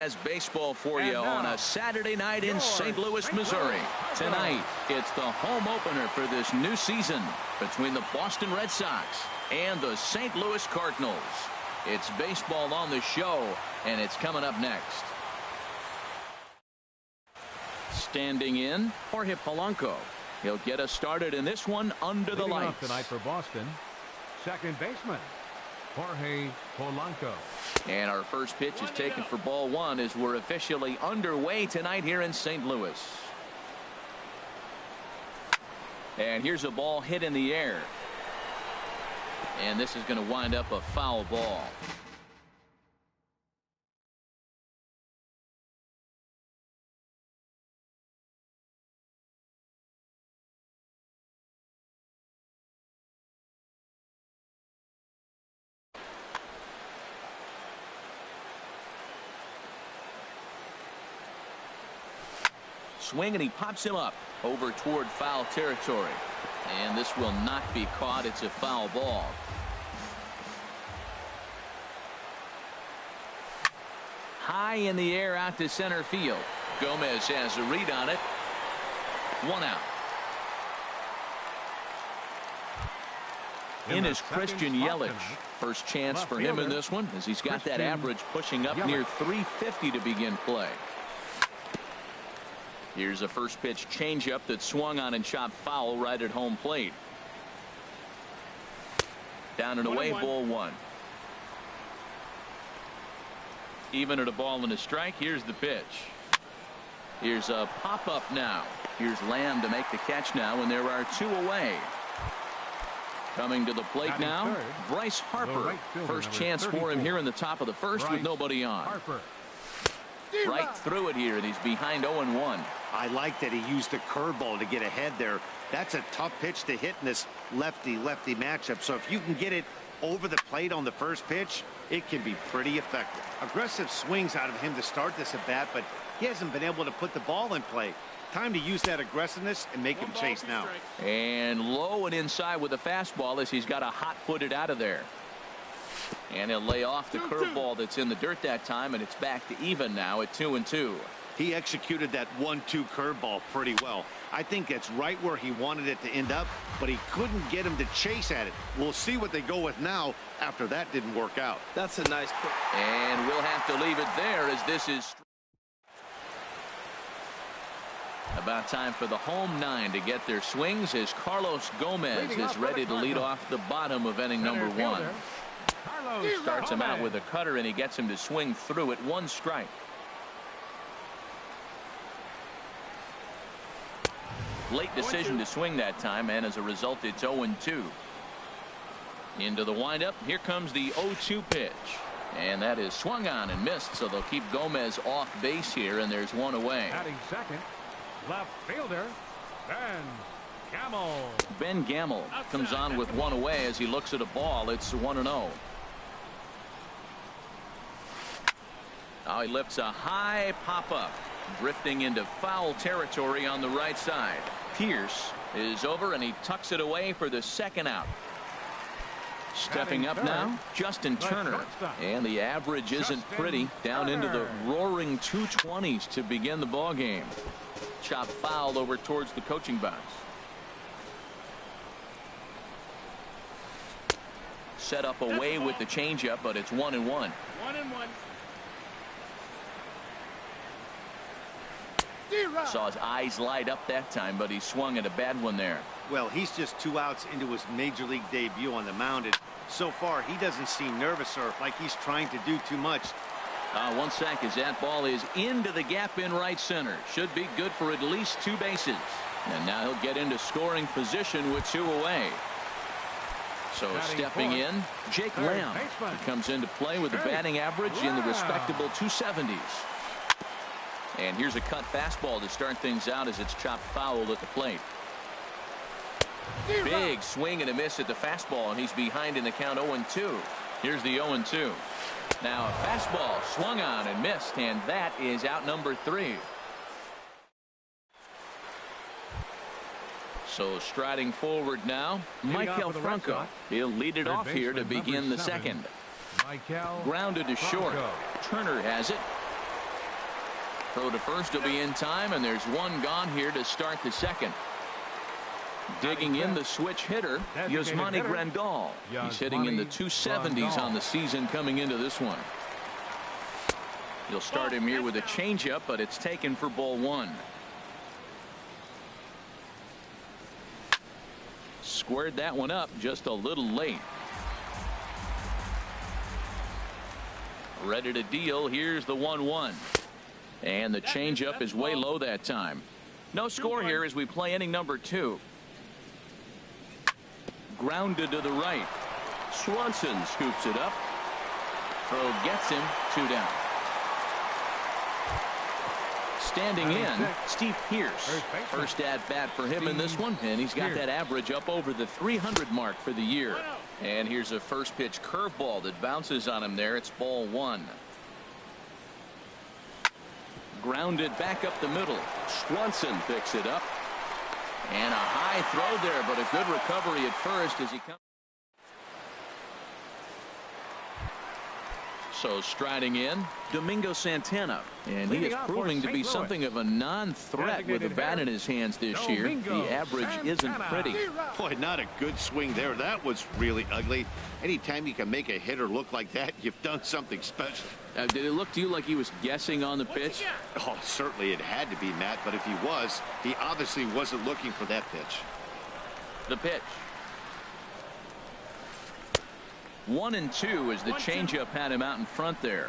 As baseball for you on a Saturday night in St. Louis, Missouri. Tonight, it's the home opener for this new season between the Boston Red Sox and the St. Louis Cardinals. It's baseball on the show, and it's coming up next. Standing in, Jorge Polanco. He'll get us started in this one under the lights. Tonight for Boston, second baseman Jorge Polanco. And our first pitch is taken for ball one as we're officially underway tonight here in St. Louis. And here's a ball hit in the air. And this is going to wind up a foul ball. Swing, and he pops him up over toward foul territory. And this will not be caught. It's a foul ball. High in the air out to center field. Gomez has a read on it. One out. In is Christian Yelich. First chance for him in this one, as he's got that average pushing up near 350 to begin play. Here's a first pitch changeup that swung on and chopped foul right at home plate. Down and away, ball one. Even at a ball and a strike. Here's the pitch. Here's a pop-up now. Here's Lamb to make the catch now, and there are two away. Coming to the plate now, Bryce Harper. First chance for him here in the top of the first with nobody on. Right through it here, and he's behind 0-1. I like that he used the curveball to get ahead there. That's a tough pitch to hit in this lefty-lefty matchup. So if you can get it over the plate on the first pitch, it can be pretty effective. Aggressive swings out of him to start this at bat, but he hasn't been able to put the ball in play. Time to use that aggressiveness and make him chase now. And low and inside with a fastball as he's got a hot-footed out of there. And he'll lay off the curveball that's in the dirt that time, and it's back to even now at 2-2. He executed that 1-2 curveball pretty well. I think it's right where he wanted it to end up, but he couldn't get him to chase at it. We'll see what they go with now after that didn't work out. That's a nice pitch. And we'll have to leave it there as this is about time for the home nine to get their swings as Carlos Gomez is ready to lead off the bottom of inning number one. Starts him out with a cutter, and he gets him to swing through it. One strike. Late decision to swing that time, and as a result, it's 0-2. Into the windup. Here comes the 0-2 pitch. And that is swung on and missed, so they'll keep Gomez off base here, and there's one away. Batting second, left fielder, Ben Gamel. Ben Gamel comes on with one away as he looks at a ball. It's 1-0. Now he lifts a high pop-up, drifting into foul territory on the right side. Pierce is over, and he tucks it away for the second out. Stepping up now, Justin Turner. And the average isn't pretty. Down into the roaring 220s to begin the ball game. Chop foul over towards the coaching box. Set up away with the changeup, but it's 1-1. 1-1. Saw his eyes light up that time, but he swung at a bad one there. Well, he's just 2 outs into his major league debut on the mound, and so far he doesn't seem nervous or like he's trying to do too much. 1 sec as that ball is into the gap in right center. Should be good for at least 2 bases. And now he'll get into scoring position with 2 away. So stepping in, Jake Lamb. He comes into play with a batting average in the respectable 270s. And here's a cut fastball to start things out as it's chopped foul at the plate. Big swing and a miss at the fastball, and he's behind in the count 0-2. Here's the 0-2. Now a fastball swung on and missed, and that is out number 3. So striding forward now, Michael Franco. He'll lead it off here to begin the second. Grounded to short. Turner has it. Throw to first will be in time, and there's one gone here to start the second. Digging in the switch hitter, Yasmani Grandal. He's hitting in the 270s on the season coming into this one. You'll start him here with a changeup, but it's taken for ball one. Squared that one up just a little late. Ready to deal. Here's the 1-1. And the changeup is way low that time. No score here as we play inning number 2. Grounded to the right. Swanson scoops it up. Throw gets him. 2 down. Standing in, Steve Pearce. First at bat for him in this one, and he's got that average up over the 300 mark for the year. And here's a first pitch curveball that bounces on him there. It's ball 1. Grounded back up the middle. Swanson picks it up. And a high throw there, but a good recovery at first as he comes. So striding in, Domingo Santana. And he is proving to be something of a non-threat with the bat in his hands this year. The average isn't pretty. Boy, not a good swing there. That was really ugly. Anytime you can make a hitter look like that, you've done something special. Did it look to you like he was guessing on the pitch? Oh, certainly it had to be, Matt, but if he was, he obviously wasn't looking for that pitch. The pitch. 1-2 as the changeup had him out in front there.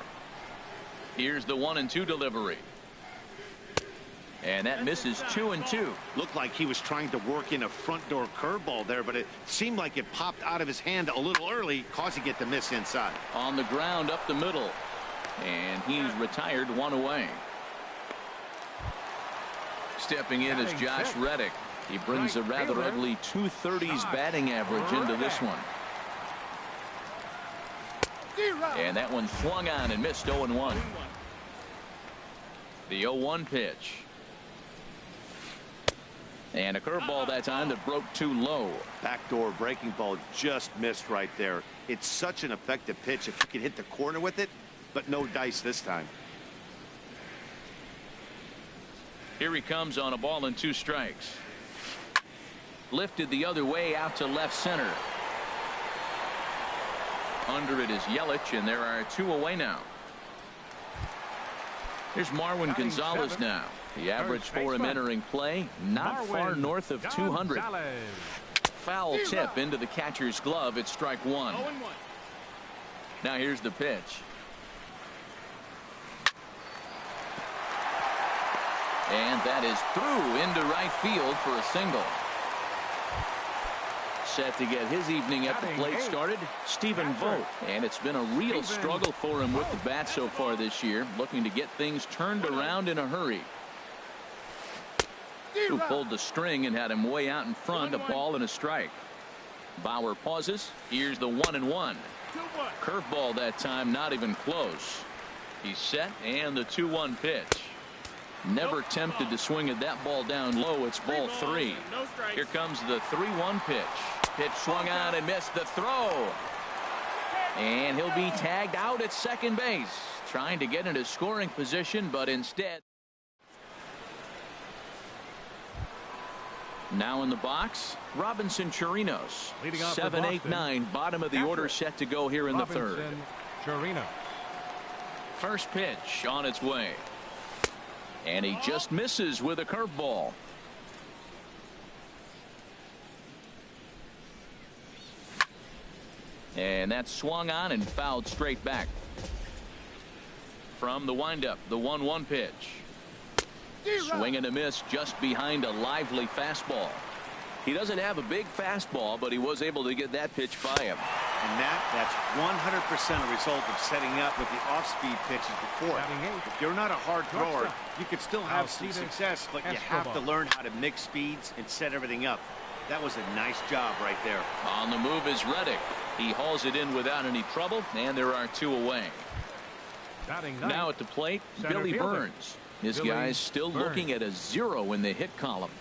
Here's the 1-2 delivery. And that misses 2-2. Looked like he was trying to work in a front door curveball there, but it seemed like it popped out of his hand a little early, causing it to miss inside. On the ground up the middle. And he's retired, 1 away. Stepping in is Josh Reddick. He brings a rather ugly 230s batting average into this one. And that one swung on and missed. 0-1. The 0-1 pitch. And a curveball that time that broke too low. Backdoor breaking ball just missed right there. It's such an effective pitch if you can hit the corner with it, but no dice this time. Here he comes on a ball and 2 strikes. Lifted the other way out to left center. Under it is Yelich, and there are 2 away now. Here's Marwin Gonzalez now. The average for him entering play, not far north of 200. Foul tip into the catcher's glove. It's strike 1. Now here's the pitch. And that is through into right field for a single. Set to get his evening at the plate started, Stephen Vogt. And it's been a real struggle for him with the bat so far this year, looking to get things turned around in a hurry. Who pulled the string and had him way out in front, a ball and a strike. Bauer pauses. Here's the 1-1. Curveball that time, not even close. He's set, and the 2-1 pitch. Never tempted to swing at that ball down low. It's ball 3. Here comes the 3-1 pitch. Pitch swung on and missed the throw. And he'll be tagged out at second base. Trying to get into scoring position, but instead. Now in the box, Robinson Chirinos. 7-8-9, bottom of the order set to go here in the 3rd. First pitch on its way. And he just misses with a curveball. And that swung on and fouled straight back. From the windup, the 1-1 pitch. Swing and a miss just behind a lively fastball. He doesn't have a big fastball, but he was able to get that pitch by him. And that's 100% a result of setting up with the off-speed pitches before. If you're not a hard thrower, you could still have some success, but you have to learn how to mix speeds and set everything up. That was a nice job right there. On the move is Reddick. He hauls it in without any trouble, and there are 2 away. Now at the plate, Billy Burns. This guy's still looking at a 0 in the hit column.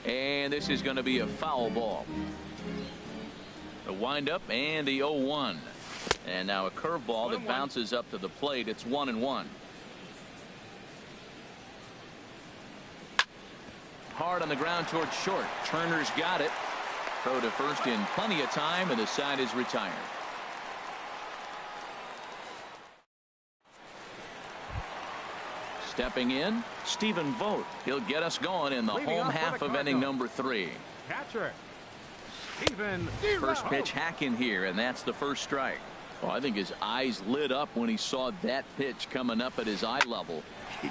And this is going to be a foul ball. The windup and the 0-1. And now a curveball that bounces up to the plate. It's 1-1. Hard on the ground towards short. Turner's got it. Throw to first in plenty of time, and the side is retired. Stepping in, Stephen Vogt. He'll get us going in the home half of inning number 3. Catcher, Stephen. First pitch hack in here, and that's the first strike. Well, I think his eyes lit up when he saw that pitch coming up at his eye level.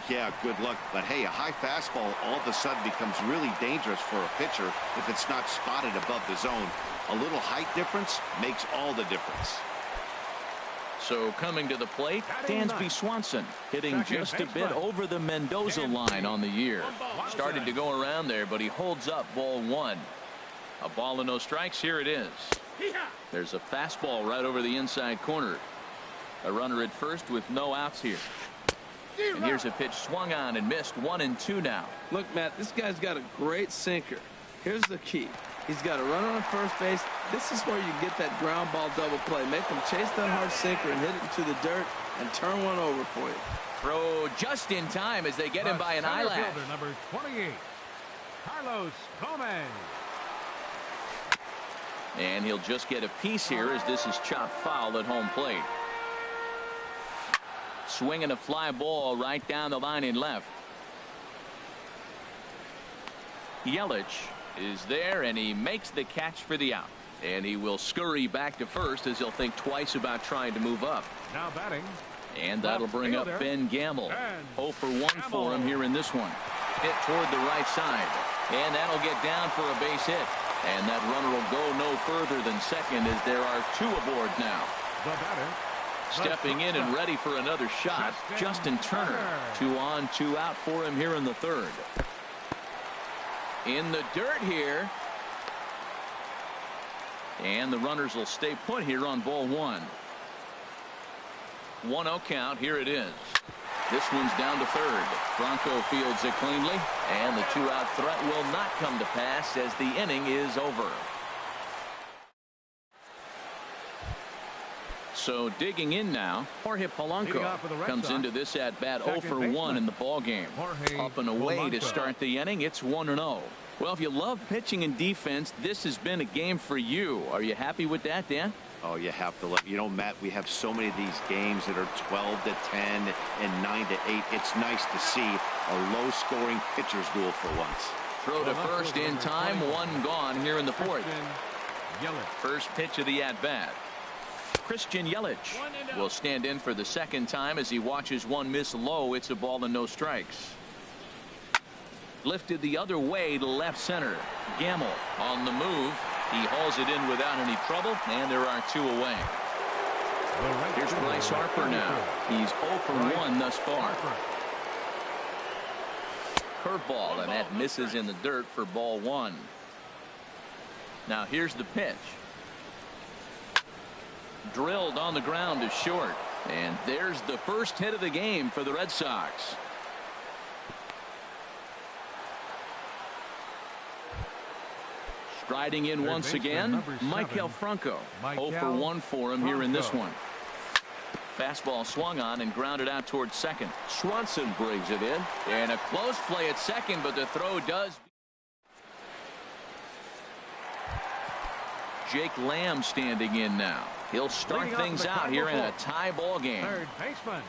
Yeah, good luck. But hey, a high fastball all of a sudden becomes really dangerous for a pitcher if it's not spotted above the zone. A little height difference makes all the difference. So coming to the plate, Dansby Swanson hitting just a bit over the Mendoza line on the year. Started to go around there, but he holds up ball 1. A ball and no strikes. Here it is. There's a fastball right over the inside corner. A runner at first with no outs here. And here's a pitch swung on and missed. 1-2 now. Look, Matt, this guy's got a great sinker. Here's the key. He's got a runner on first base. This is where you get that ground ball double play. Make him chase that hard sinker and hit it into the dirt and turn one over for you. Throw just in time as they get him by an eyelash. Number 28, Carlos Gomez. And he'll just get a piece here as this is chopped foul at home plate. Swinging a fly ball right down the line in left. Yelich is there, and he makes the catch for the out. And he will scurry back to first as he'll think twice about trying to move up. Now batting. And that'll bring up Ben Gamble. 0 for 1 for him here in this one. Hit toward the right side. And that'll get down for a base hit. And that runner will go no further than second as there are 2 aboard now. The batter. Stepping in and ready for another shot, Justin Turner. 2 on, 2 out for him here in the 3rd. In the dirt here. And the runners will stay put here on ball 1. 1-0 count. Here it is. This one's down to 3rd. Franco fields it cleanly, and the 2-out threat will not come to pass as the inning is over. So digging in now, Jorge Polanco comes into this at bat 0 for 1 in the ball game. Up and away to start the inning. It's 1-0. Well, if you love pitching and defense, this has been a game for you. Are you happy with that, Dan? Oh, you have to let, you know, Matt, we have so many of these games that are 12 to 10 and 9 to 8. It's nice to see a low scoring pitcher's duel for once. Throw to first in time. 1 gone here in the 4th. First pitch of the at bat. Christian Yelich will stand in for the 2nd time as he watches one miss low. It's a ball and no strikes. Lifted the other way to left center. Gamble on the move. He hauls it in without any trouble, and there are 2 away. Here's Bryce Harper now. He's 0 for 1 thus far. Curveball, and that misses in the dirt for ball 1. Now here's the pitch. Drilled on the ground to short. And there's the first hit of the game for the Red Sox. Striding in once again, Maikel Franco. 0 for 1 for him here in this one. Fastball swung on and grounded out towards second. Swanson brings it in. And a close play at second, but the throw does. Jake Lamb standing in now. He'll start things out here in a tie ball game. Third baseman,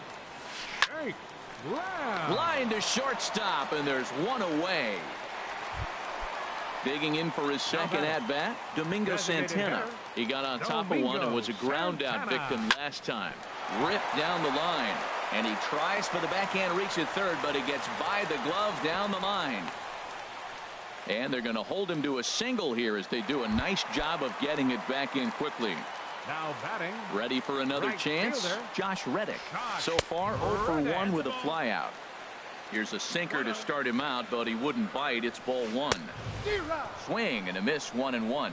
Jake Lamb. Line to shortstop, and there's 1 away. Digging in for his second at bat, Domingo Santana. He got on top of one and was a ground out victim last time. Ripped down the line, and he tries for the backhand reach at third, but it gets by the glove down the line. And they're going to hold him to a single here as they do a nice job of getting it back in quickly. Now batting. Ready for another chance. Josh Reddick. So far 0 for 1 with a flyout. Here's a sinker to start him out, but he wouldn't bite. It's ball 1. Swing and a miss. 1-1.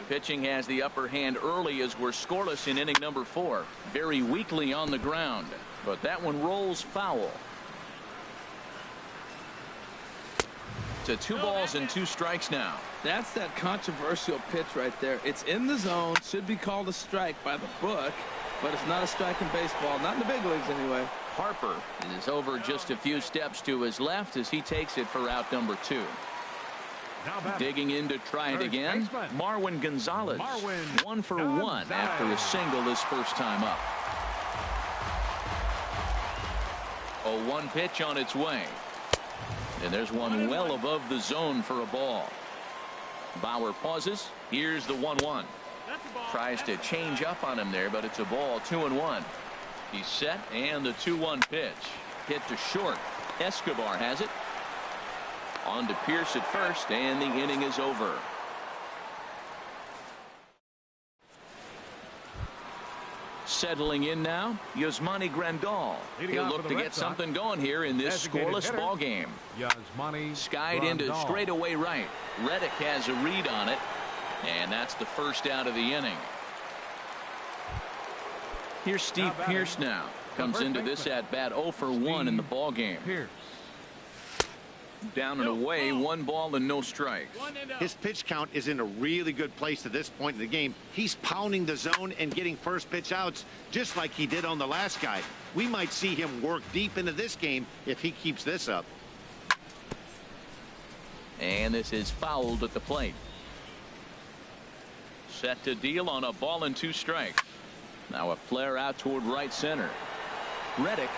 Pitching has the upper hand early as we're scoreless in inning number 4. Very weakly on the ground, but that one rolls foul. To 2 balls and 2 strikes now. That's that controversial pitch right there. It's in the zone, should be called a strike by the book, but it's not a strike in baseball, not in the big leagues anyway. Harper is over just a few steps to his left as he takes it for out number 2. Now batting. Digging in to try it First again. baseman. Marwin Gonzalez. Marwin 1 for 1 Gonzalez. after a single his first time up. 0-1 pitch on its way. And there's one well above the zone for a ball. Bauer pauses. Here's the 1-1. Tries to change up on him there, but it's a ball. 2-1. He's set, and the 2-1 pitch. Hit to short. Escobar has it. On to Pierce at first, and the inning is over. Settling in now, Yasmani Grandal. He'll look to get something going here in this scoreless ball game. Skied into straightaway right. Reddick has a read on it, and that's the first out of the inning. Here's Steve Pierce now. Comes into this at bat 0 for 1 in the ball game. Down and away, 1 ball and no strikes. His pitch count is in a really good place at this point in the game. He's pounding the zone and getting first pitch outs just like he did on the last guy. We might see him work deep into this game if he keeps this up. And this is fouled at the plate. Set to deal on a ball and 2 strikes. Now a flare out toward right center. Reddick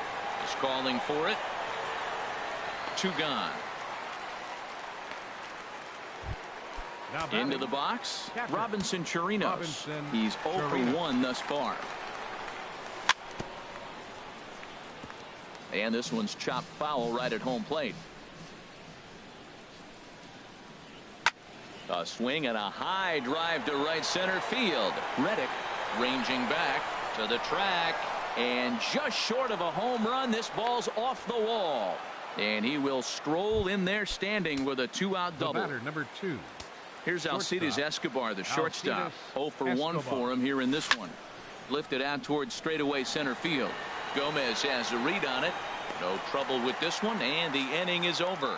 is calling for it. 2 gone. Into the box, Robinson Chirinos. He's 0 for 1 thus far. And this one's chopped foul right at home plate. A swing and a high drive to right center field. Reddick ranging back to the track, and just short of a home run. This ball's off the wall, and he will stroll in there standing with a 2-out double. Number 2. Here's Alcides Escobar, the shortstop. 0 for 1 for him here in this one. Lifted out towards straightaway center field. Gomez has a read on it. No trouble with this one, and the inning is over.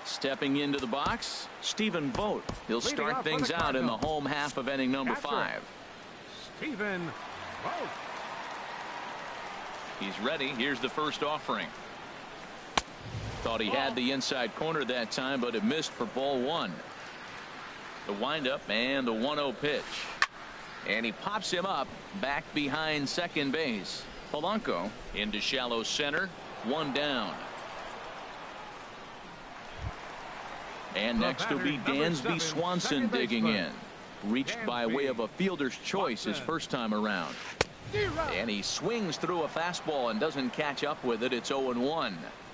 Stepping into the box, Stephen Vogt. He'll start things out in the home half of inning number 5. Stephen Vogt. He's ready. Here's the first offering. Thought he had the inside corner that time, but it missed for ball 1. The windup and the 1-0 pitch. And he pops him up back behind second base. Polanco into shallow center. 1 down. And next will be Dansby Swanson digging in. Reached by way of a fielder's choice his first time around. And he swings through a fastball and doesn't catch up with it. It's 0-1.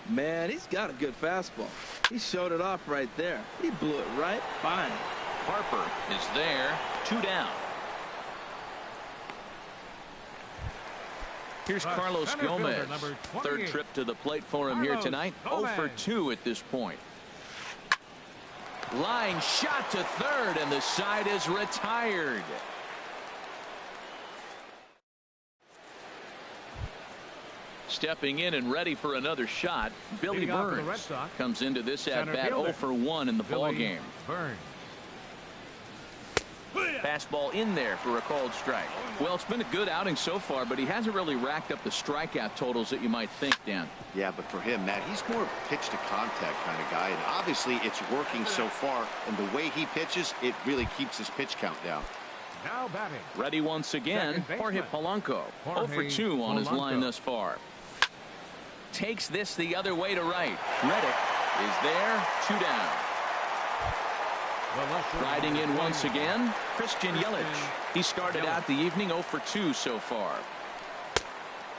Man, he's got a good fastball. He showed it off right there. He blew it right fine. Harper is there. 2 down. Here's Carlos Gomez. Third trip to the plate for him here tonight. 0 for 2 at this point. Line shot to third, and the side is retired. Stepping in and ready for another shot, Billy Burns comes into this at bat 0 for 1 in the ball game. Fastball in there for a called strike. Well, it's been a good outing so far, but he hasn't really racked up the strikeout totals that you might think, Dan. Yeah, but for him, Matt, he's more of a pitch to contact kind of guy, and obviously it's working so far, and the way he pitches, it really keeps his pitch count down. Now batting. Ready once again, Jorge Polanco. 0 for 2 on his line thus far. Takes this the other way to right. Reddick is there. 2 down. Riding in once again, Christian Yelich. He started out the evening 0 for 2 so far.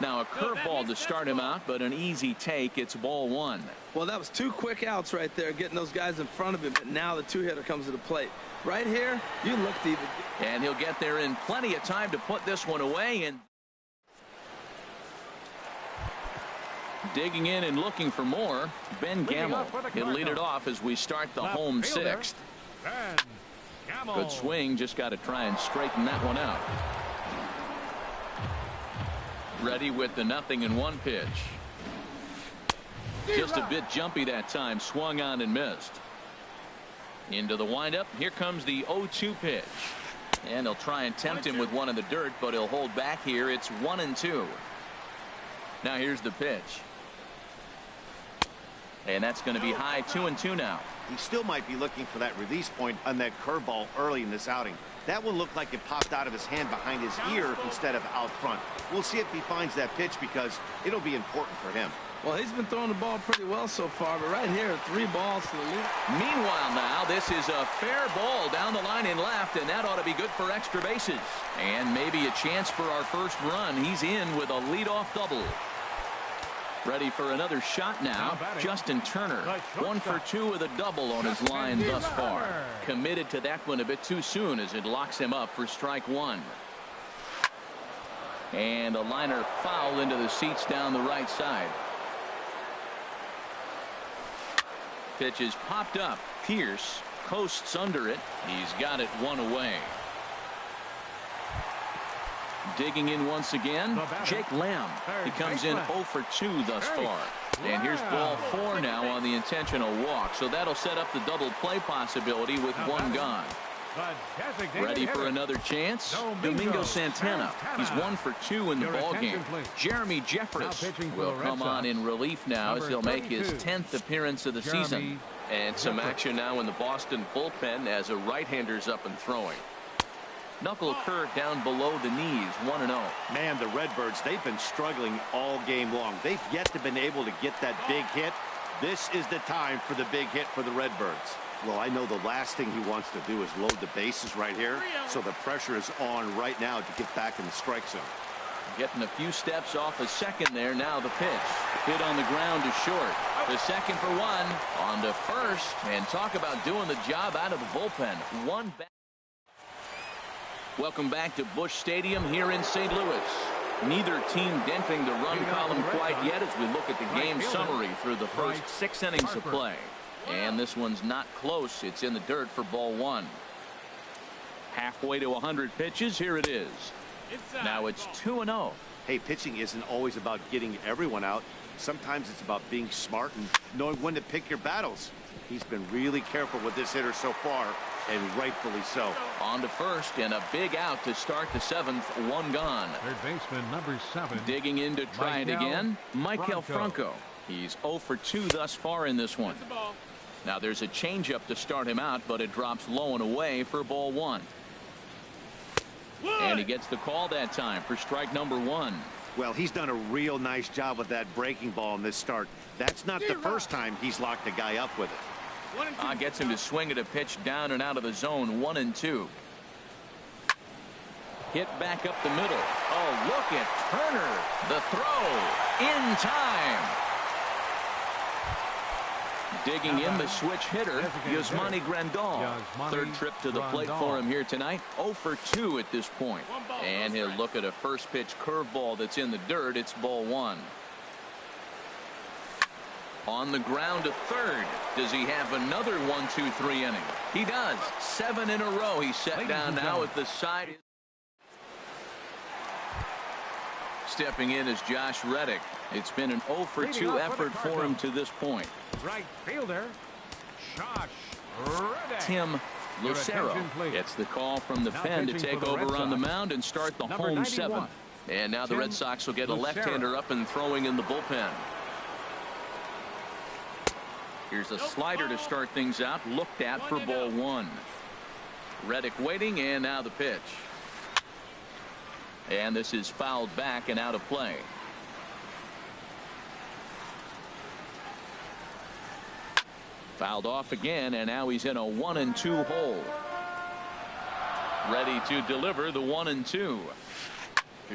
Now a curveball to start him out, but an easy take. It's ball 1. Well, that was 2 quick outs right there, getting those guys in front of him, but now the 2-hitter comes to the plate. Right here, you look to even. And he'll get there in plenty of time to put this one away. And digging in and looking for more, Ben Gamble. He'll lead it off as we start the home 6th. Good swing, just got to try and straighten that one out. Ready with the 0-1 pitch. Just a bit jumpy that time, swung on and missed. Into the windup, here comes the 0-2 pitch. And he'll try and tempt him with one in the dirt, but he'll hold back here. It's 1-2. Now here's the pitch. And that's going to be high 2-2 now. He still might be looking for that release point on that curveball early in this outing. That one looked like it popped out of his hand behind his ear instead of out front. We'll see if he finds that pitch because it'll be important for him. Well, he's been throwing the ball pretty well so far, but right here, 3 balls to the lead. Meanwhile now, this is a fair ball down the line in left, and that ought to be good for extra bases. And maybe a chance for our first run. He's in with a leadoff double. Ready for another shot now. Justin Turner, 1 for 2 with a double on his line thus far. Committed to that one a bit too soon as it locks him up for strike 1. And a liner foul into the seats down the right side. Pitch is popped up. Pierce coasts under it. He's got it 1 away. Digging in once again, Jake Lamb. He comes in 0 for 2 thus far. And here's ball 4 now on the intentional walk. So that'll set up the double play possibility with 1 gone. Ready for another chance? Domingo Santana. He's 1 for 2 in the ballgame. Jeremy Jeffress will come on in relief now as he'll make his 10th appearance of the season. And some action now in the Boston bullpen as a right-hander's up and throwing. Knuckle curve down below the knees, 1-0. Man, the Redbirds, they've been struggling all game long. They've yet to been able to get that big hit. This is the time for the big hit for the Redbirds. Well, I know the last thing he wants to do is load the bases right here, so the pressure is on right now to get back in the strike zone. Getting a few steps off a second there. Now the pitch. Hit on the ground to short. The second for 1. On to first. And talk about doing the job out of the bullpen. 1 back. Welcome back to Busch Stadium here in St. Louis. Neither team denting the run column quite yet as we look at the game summary through the first 6 innings of play. And this one's not close. It's in the dirt for ball 1. Halfway to 100 pitches. Here it is. Now it's 2-0. Hey, pitching isn't always about getting everyone out. Sometimes it's about being smart and knowing when to pick your battles. He's been really careful with this hitter so far, and rightfully so. On to first, and a big out to start the 7th. 1 gone. Third baseman number 7. Digging in to try it again, Maikel Franco. He's 0 for 2 thus far in this one. Now there's a changeup to start him out, but it drops low and away for ball 1. And he gets the call that time for strike number 1. Well, he's done a real nice job with that breaking ball in this start. That's not the first time he's locked a guy up with it. Gets him to swing at a pitch down and out of the zone. 1-2. Hit back up the middle. Oh, look at Turner. The throw in time. Digging in the switch hitter, Yasmani Grandal. Third trip to the plate for him here tonight. 0 for 2 at this point. And he'll look at a first pitch curveball that's in the dirt. It's ball 1. On the ground to third. Does he have another 1-2-3 inning? He does. 7 in a row. He's set down now at the side. Stepping in is Josh Reddick. It's been an 0 for 2 effort for him to this point. Right fielder, Josh Reddick. Tim Lucero gets the call from the pen to take over on the mound and start the home 7th. And now the Red Sox will get a left-hander up and throwing in the bullpen. Here's a slider to start things out, looked at for ball 1. Reddick waiting, and now the pitch. And this is fouled back and out of play. Fouled off again, and now he's in a 1-2 hole. Ready to deliver the 1-2. To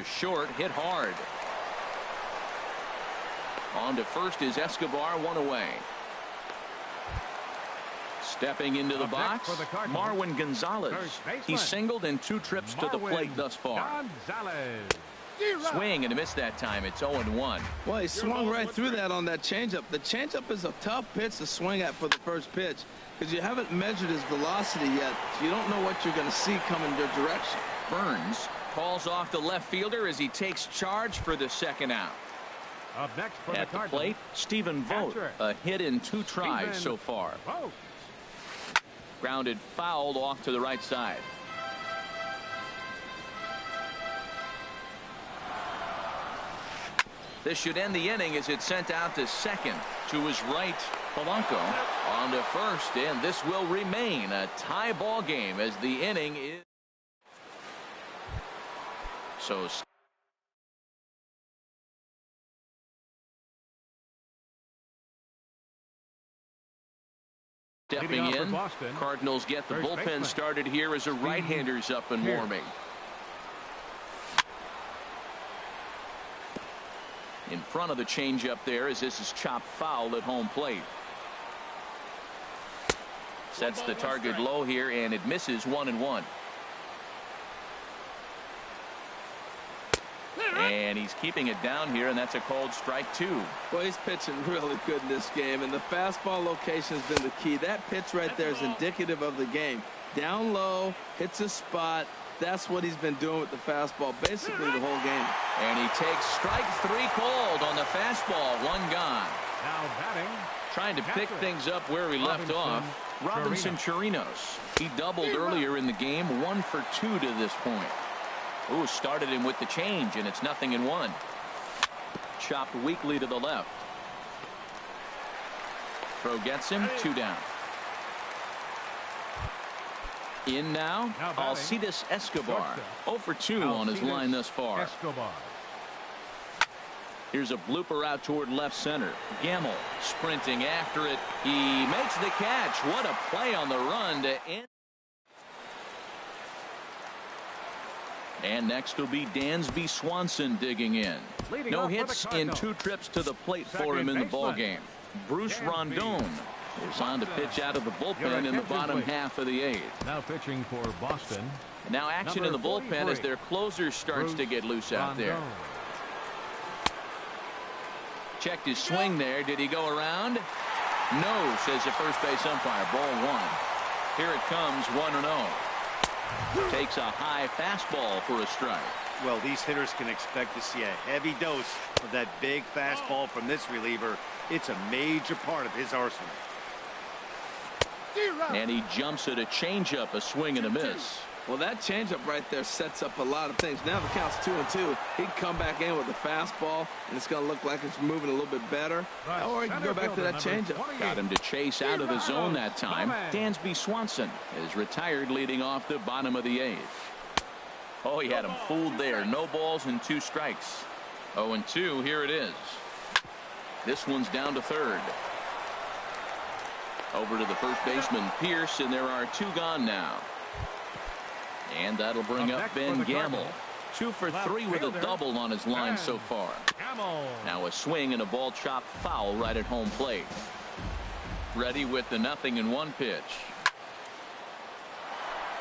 short, hit hard. On to first is Escobar, 1 away. Stepping into the box, Marwin Gonzalez. He's singled in 2 trips to the plate thus far. Swing and a miss that time. It's 0-1. Well, he swung right through that on that changeup. The changeup is a tough pitch to swing at for the first pitch because you haven't measured his velocity yet. So you don't know what you're going to see coming your direction. Burns calls off the left fielder as he takes charge for the 2nd out. Up next for at the plate, Stephen Vogt. A hit in 2 tries so far. Grounded fouled off to the right side. This should end the inning as it's sent out to second. To his right, Polanco on to first, and this will remain a tie ball game as the inning is. So stepping in, Cardinals get the bullpen started here as a right-hander's up and warming. In front of the changeup there as this is chopped foul at home plate. Sets the target low here and it misses 1-1. And he's keeping it down here, and that's a called strike 2. Well, he's pitching really good in this game, and the fastball location has been the key. That pitch right there is indicative of the game. Down low, hits a spot. That's what he's been doing with the fastball basically the whole game. And he takes strike 3 called on the fastball. 1 gone. Now batting. Trying to pick things up where he left off. Robinson Chirinos. He doubled earlier in the game. 1 for 2 to this point. Ooh, started him with the change, and it's 0-1. Chopped weakly to the left. Throw gets him. 2 down. In now, Alcides Escobar. 0 for 2 on his line thus far. Escobar. Here's a blooper out toward left center. Gamble sprinting after it. He makes the catch. What a play on the run to end. And next will be Dansby Swanson digging in. No hits in 2 trips to the plate for him in the ballgame. Bruce Rondon is on to pitch out of the bullpen in the bottom half of the 8th. Now pitching for Boston. Now action in the bullpen as their closer starts to get loose out there. Checked his swing there. Did he go around? No, says the first base umpire. Ball 1. Here it comes, 1-0. Takes a high fastball for a strike. Well, these hitters can expect to see a heavy dose of that big fastball from this reliever. It's a major part of his arsenal. And he jumps at a changeup, a swing and a miss. Well, that changeup right there sets up a lot of things. Now the count's 2-2. He can come back in with a fastball, and it's going to look like it's moving a little bit better. Or he can go back to that changeup. Got him to chase out of the zone that time. Dansby Swanson is retired, leading off the bottom of the 8th. Oh, he had him fooled there. No balls and 2 strikes. 0-2. Here it is. This one's down to third. Over to the first baseman, Pierce, and there are 2 gone now. And that'll bring up Ben Gamble. 2 for 3 with a double on his line so far. Now a swing and a ball chopped foul right at home plate. Ready with the 0-1 pitch.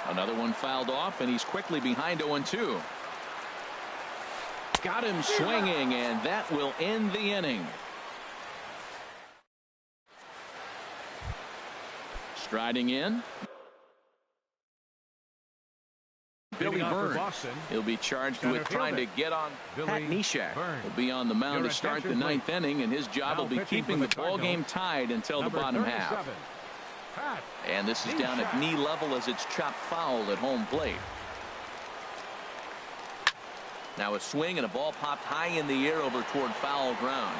Another one fouled off, and he's quickly behind 0-2. Got him swinging, and that will end the inning. Striding in, Billy Byrne. He'll be charged with trying to get on Pat Neshek. He'll be on the mound to start the 9th inning, and his job will be keeping the ball game tied until the bottom half. And this is down at knee level as it's chopped foul at home plate. Now a swing and a ball popped high in the air over toward foul ground.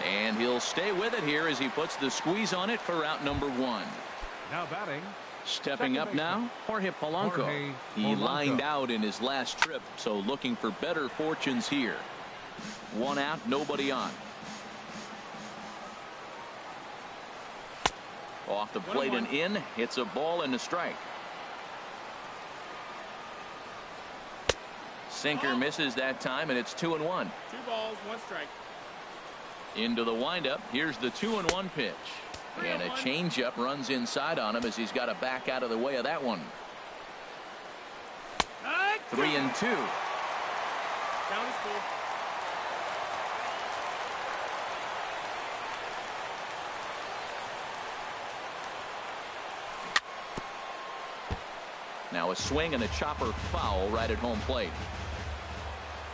And he'll stay with it here as he puts the squeeze on it for out number 1. Now batting. Stepping up now, Jorge Polanco. He lined out in his last trip, so looking for better fortunes here. 1 out, nobody on. Off the plate and in, hits a ball and a strike. Sinker misses that time, and it's 2-1. 2 balls, 1 strike. Into the windup. Here's the 2-1 pitch. And a changeup runs inside on him as he's got to back out of the way of that one. 3-2. Down is full. Now a swing and a chopper foul right at home plate.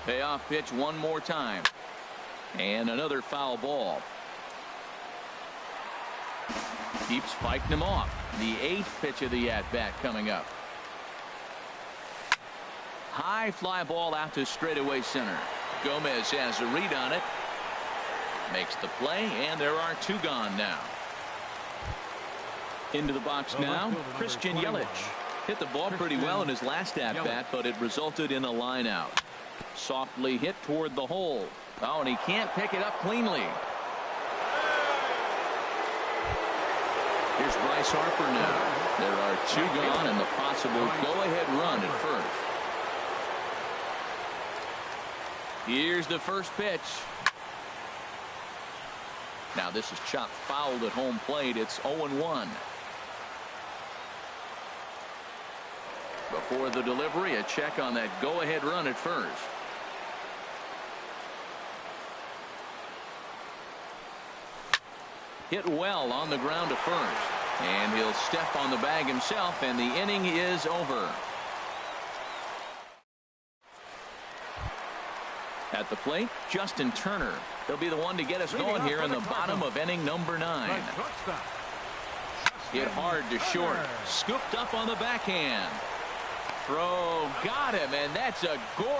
Payoff pitch one more time. And another foul ball. Keeps fighting him off. The 8th pitch of the at-bat coming up. High fly ball out to straightaway center. Gomez has a read on it. Makes the play, and there are 2 gone now. Into the box now, Christian Yelich. Hit the ball pretty well in his last at-bat, but it resulted in a line out. Softly hit toward the hole. Oh, and he can't pick it up cleanly. Here's Bryce Harper now. There are 2 gone and the possible go-ahead run at first. Here's the first pitch. Now this is chopped fouled at home plate. It's 0-1. Before the delivery, a check on that go-ahead run at first. Hit well on the ground to first. And he'll step on the bag himself, and the inning is over. At the plate, Justin Turner. He'll be the one to get us going here in the bottom of inning number 9. Hit hard to short. Scooped up on the backhand. Throw got him, and that's a gorgeous